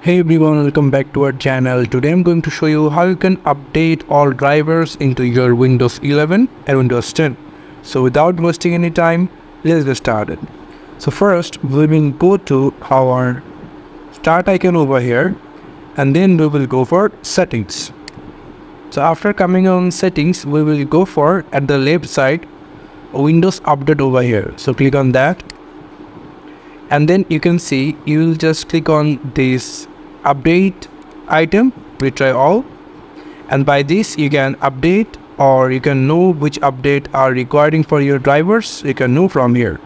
Hey everyone, welcome back to our channel. Today I'm going to show you how you can update all drivers into your Windows 11 and Windows 10. So without wasting any time, let's get started. So first we will go to our start icon over here, and then we will go for settings. So after coming on settings, we will go for at the left side Windows update over here. So click on that, and then you can see you will just click on this update item, retry all, and by this you can update, or you can know which update are requiring for your drivers. You can know from here.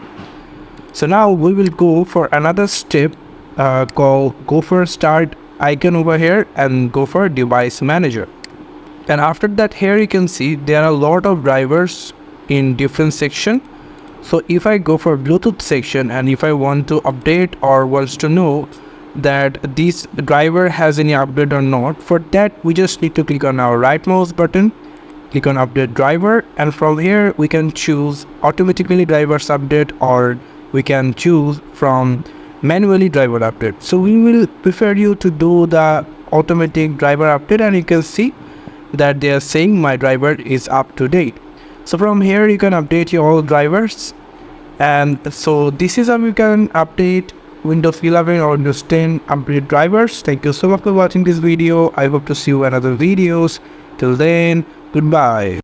So now we will go for another step called go for start icon over here and go for device manager. And after that, here you can see there are a lot of drivers in different section. So if I go for Bluetooth section, and if I want to update or wants to know that this driver has any update or not, for that we just need to click on our right mouse button, click on update driver, and from here we can choose automatically drivers update, or we can choose from manually driver update. So we will prefer you to do the automatic driver update, and you can see that they are saying my driver is up to date. So from here you can update your all drivers, and so this is how you can update Windows 11 or Windows 10 update drivers. Thank you so much for watching this video. I hope to see you in other videos. Till then, goodbye.